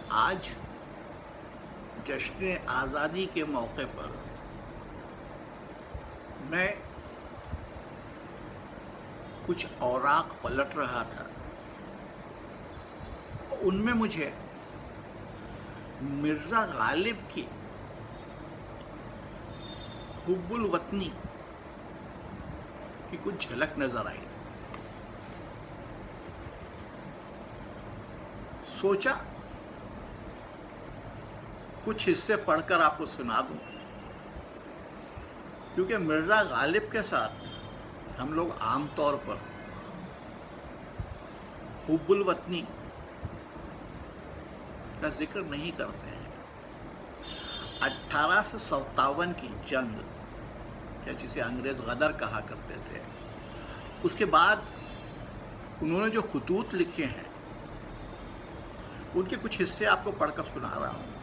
آج جشن آزادی کے موقع پر میں کچھ اوراق پلٹ رہا تھا، ان میں مجھے مرزا غالب کی حب الوطنی کی کچھ جھلک نظر آئی۔ سوچا کچھ حصے پڑھ کر آپ کو سنا دوں، کیونکہ مرزا غالب کے ساتھ ہم لوگ عام طور پر حب الوطنی کا ذکر نہیں کرتے ہیں۔ 1857 کی جنگ، یا جسے انگریز غدر کہا کرتے تھے، اس کے بعد انہوں نے جو خطوط لکھے ہیں ان کے کچھ حصے آپ کو پڑھ کر سنا رہا ہوں۔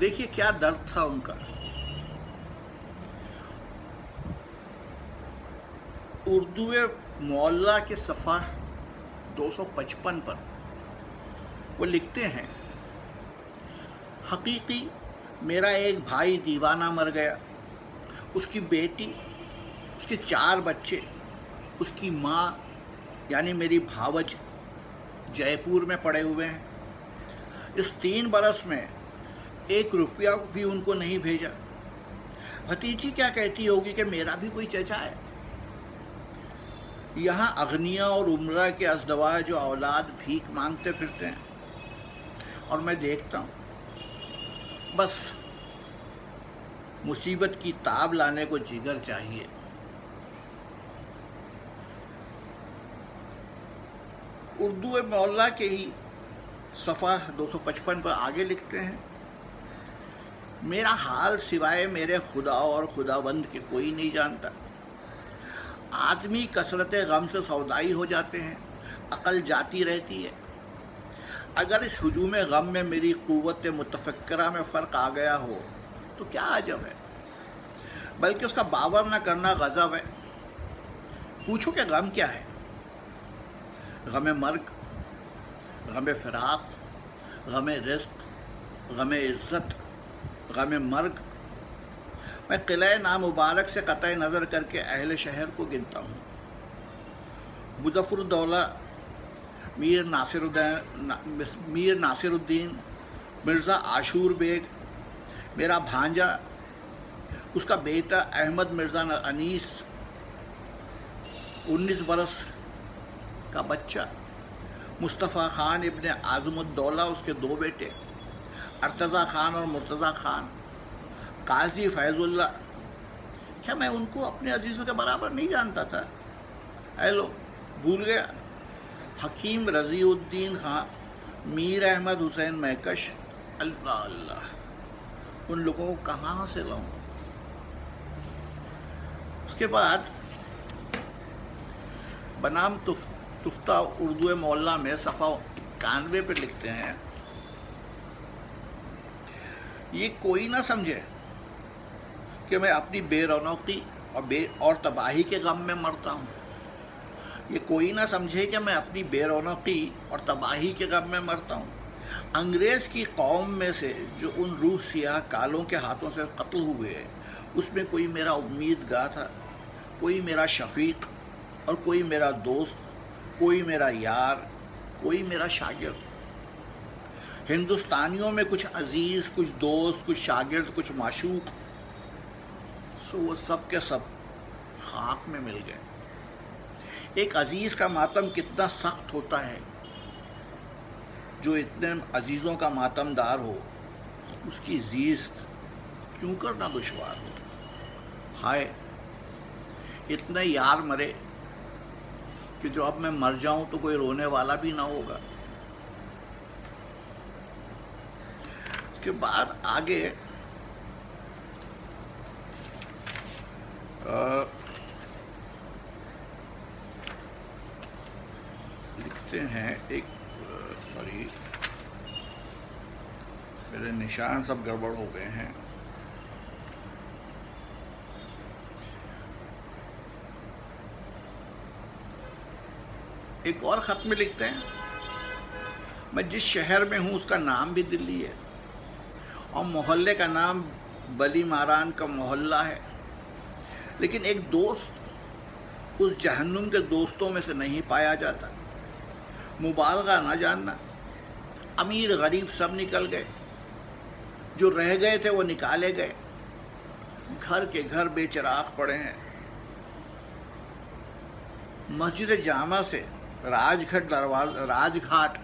دیکھیے کیا درد تھا ان کا۔ اردو معلیٰ کے صفحہ 255 پر وہ لکھتے ہیں، حقیقی میرا ایک بھائی دیوانہ مر گیا، اس کی بیٹی، اس کے 4 بچے، اس کی ماں یعنی میری بھاوج جے پور میں پڑے ہوئے ہیں۔ اس 3 برس میں 1 روپیہ بھی ان کو نہیں بھیجا۔ بھتیجی کیا کہتی ہوگی کہ میرا بھی کوئی چچا ہے۔ یہاں اغنیا اور عمرہ کے ازدواج و اولاد بھیک مانگتے پھرتے ہیں، اور میں دیکھتا ہوں بس مصیبت کی تاب لانے کو جگر چاہیے۔ اردو معلیٰ کے ہی صفحہ 255 پر آگے لکھتے ہیں، میرا حال سوائے میرے خدا اور خداوند کے کوئی نہیں جانتا۔ آدمی کثرت غم سے سودائی ہو جاتے ہیں، عقل جاتی رہتی ہے۔ اگر اس ہجوم غم میں میری قوت متفکرہ میں فرق آ گیا ہو تو کیا عجب ہے، بلکہ اس کا باور نہ کرنا غضب ہے۔ پوچھو کہ غم کیا ہے؟ غم مرگ، غم فراق، غم رزق، غم عزت، غم مرگ۔ میں قلعہ نامبارک سے قطع نظر کر کے اہل شہر کو گنتا ہوں۔ مظفر الدولہ، میر ناصر الدین، مرزا عاشور بیگ، میرا بھانجا، اس کا بیٹا احمد مرزا انیس، 19 برس کا بچہ، مصطفیٰ خان ابن اعظم الدولہ، اس کے 2 بیٹے ارتضیٰ خان اور مرتضیٰ خان، قاضی فیض اللہ۔ کیا میں ان کو اپنے عزیزوں کے برابر نہیں جانتا تھا؟ لو بھول گیا؟ حکیم رضی الدین خان، میر احمد حسین مہکش، اللہ اللہ، ان لوگوں کو کہاں سے لاؤں؟ اس کے بعد بنام تفتہ اردو معلیٰ میں صفحہ 91 پہ لکھتے ہیں، یہ کوئی نہ سمجھے کہ میں اپنی بے رونقی اور تباہی کے غم میں مرتا ہوں۔ یہ کوئی نہ سمجھے کہ میں اپنی بے رونقی اور تباہی کے غم میں مرتا ہوں۔ انگریز کی قوم میں سے جو ان روح سیاہ کالوں کے ہاتھوں سے قتل ہوئے، اس میں کوئی میرا امیدگار تھا، کوئی میرا شفیق اور کوئی میرا دوست، کوئی میرا یار، کوئی میرا شاگرد۔ ہندوستانیوں میں کچھ عزیز، کچھ دوست، کچھ شاگرد، کچھ معشوق، سو وہ سب کے سب خاک میں مل گئے۔ ایک عزیز کا ماتم کتنا سخت ہوتا ہے، جو اتنے عزیزوں کا ماتم دار ہو، اس کی زیست کیوں کرنا دشوار ہو۔ ہائے اتنے یار مرے کہ جو اب میں مر جاؤں تو کوئی رونے والا بھی نہ ہوگا۔ اس کے بعد آگے لکھتے ہیں، میرے نشان سب گڑبڑ ہو گئے ہیں۔ ایک اور خط میں لکھتے ہیں، میں جس شہر میں ہوں اس کا نام بھی دلی ہے، اور محلے کا نام بلی ماران کا محلہ ہے، لیکن ایک دوست اس جہنم کے دوستوں میں سے نہیں پایا جاتا۔ مبالغہ نہ جاننا، امیر غریب سب نکل گئے، جو رہ گئے تھے وہ نکالے گئے، گھر کے گھر بے چراغ پڑے ہیں۔ مسجد جامع سے راج گھاٹ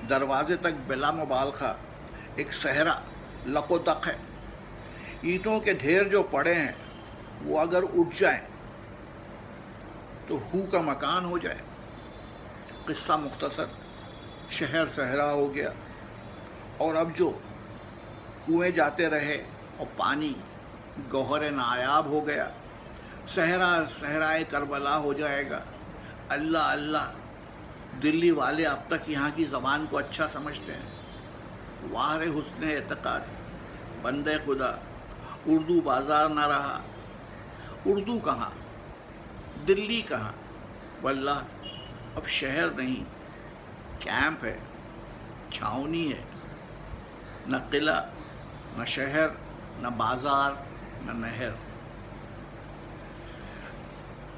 دروازے تک بلا مبالغہ ایک صحرا لق و دق ہے۔ اینٹوں کے ڈھیر جو پڑے ہیں وہ اگر اٹھ جائیں تو ہو کا مکان ہو جائے۔ قصہ مختصر، شہر صحرا ہو گیا، اور اب جو کنویں جاتے رہے اور پانی گوہر نایاب ہو گیا، صحرائے کربلا ہو جائے گا۔ اللہ اللہ، دلی والے اب تک یہاں کی زبان کو اچھا سمجھتے ہیں۔ واہ حسن اعتقاد، بندے خدا، اردو بازار نہ رہا۔ اردو کہاں، دلی کہاں، واللہ اب شہر نہیں، کیمپ ہے، چھاؤنی ہے، نہ قلعہ، نہ شہر، نہ بازار، نہ نہر۔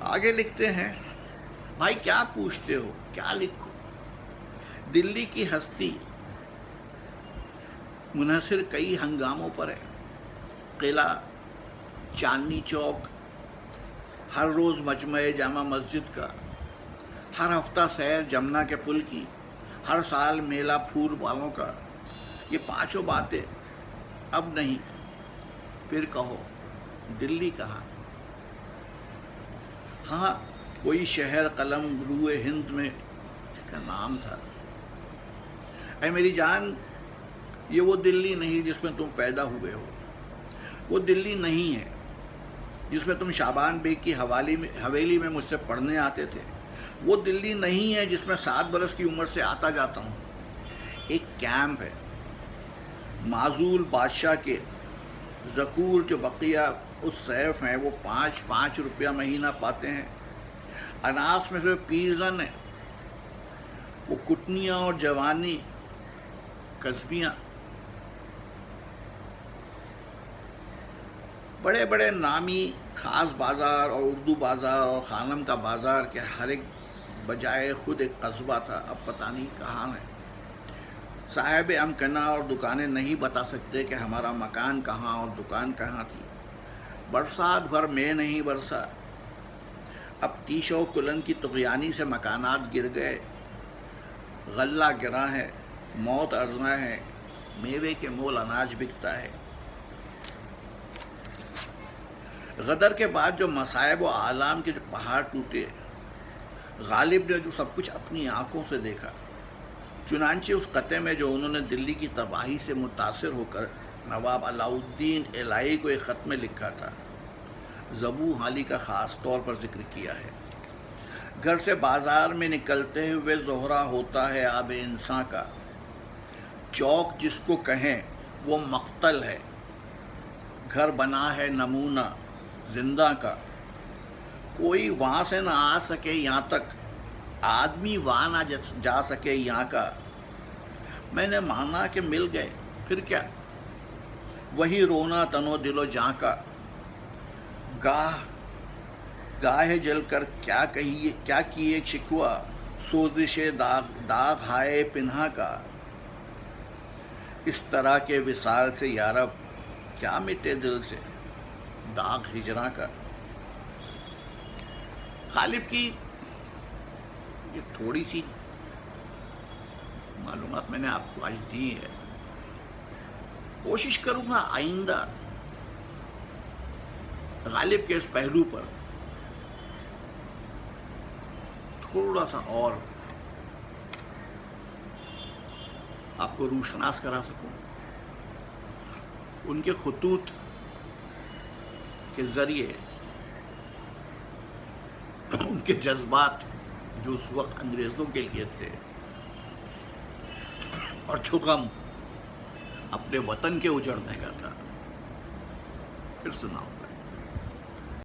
آگے لکھتے ہیں، بھائی کیا پوچھتے ہو، کیا لکھو؟ دلی کی ہستی منحصر کئی ہنگاموں پر ہے۔ قلعہ، چاندنی چوک، ہر روز مجمع جامع مسجد کا، ہر ہفتہ سیر جمنا کے پل کی، ہر سال میلہ پھول والوں کا، یہ پانچوں باتیں اب نہیں۔ پھر کہو دلی کہاں؟ ہاں، کوئی شہر قلم روئے ہند میں اس کا نام تھا۔ اے میری جان، یہ وہ دلی نہیں جس میں تم پیدا ہوئے ہو، وہ دلی نہیں ہے جس میں تم شعبان بیگ کی حویلی میں مجھ سے پڑھنے آتے تھے، وہ دلی نہیں ہے جس میں 7 برس کی عمر سے آتا جاتا ہوں۔ ایک کیمپ ہے، معزول بادشاہ کے ذکور جو بقیہ اس سیف ہیں وہ 5 روپیہ مہینہ پاتے ہیں۔ اناس میں سے پیرزن ہیں، وہ کٹنیاں اور جوانی قصبیاں۔ بڑے بڑے نامی خاص بازار اور اردو بازار اور خانم کا بازار کے ہر ایک بجائے خود ایک قصبہ تھا، اب پتہ نہیں کہاں ہے۔ صاحب امکنہ اور دکانیں نہیں بتا سکتے کہ ہمارا مکان کہاں اور دکان کہاں تھی۔ برسات بھر میں نہیں برسا، اب تیش و کلن کی طغیانی سے مکانات گر گئے، غلہ گرا ہے، موت ارزاں ہے، میوے کے مول اناج بکتا ہے۔ غدر کے بعد جو مصائب و آلام کے جو پہاڑ ٹوٹے، غالب نے جو سب کچھ اپنی آنکھوں سے دیکھا۔ چنانچہ اس قطعے میں جو انہوں نے دلی کی تباہی سے متاثر ہو کر نواب علاء الدین الہی کو ایک خط میں لکھا تھا، زبو حالی کا خاص طور پر ذکر کیا ہے۔ گھر سے بازار میں نکلتے ہوئے زہرا ہوتا ہے آب انساں کا، چوک جس کو کہیں وہ مقتل ہے، گھر بنا ہے نمونہ زندہ کا، کوئی وہاں سے نہ آ سکے یہاں تک، آدمی وہاں نہ جا سکے یہاں کا۔ میں نے مانا کہ مل گئے، پھر کیا، وہی رونا تن و دل و جاں کا، گاہ جل کر کیا کیے شکوہ، سوزش داغ ہائے پنہا کا، اس طرح کے وصال سے یارب کیا مٹے دل سے داغ ہجراں کا۔ غالب کی یہ تھوڑی سی معلومات میں نے آپ کو آج دی ہے، کوشش کروں گا آئندہ غالب کے اس پہلو پر تھوڑا سا اور آپ کو روشناس کرا سکوں، ان کے خطوط کے ذریعے ان کے جذبات جو اس وقت انگریزوں کے لیے تھے، اور جو غم اپنے وطن کے اجڑنے کا تھا، پھر سناؤں۔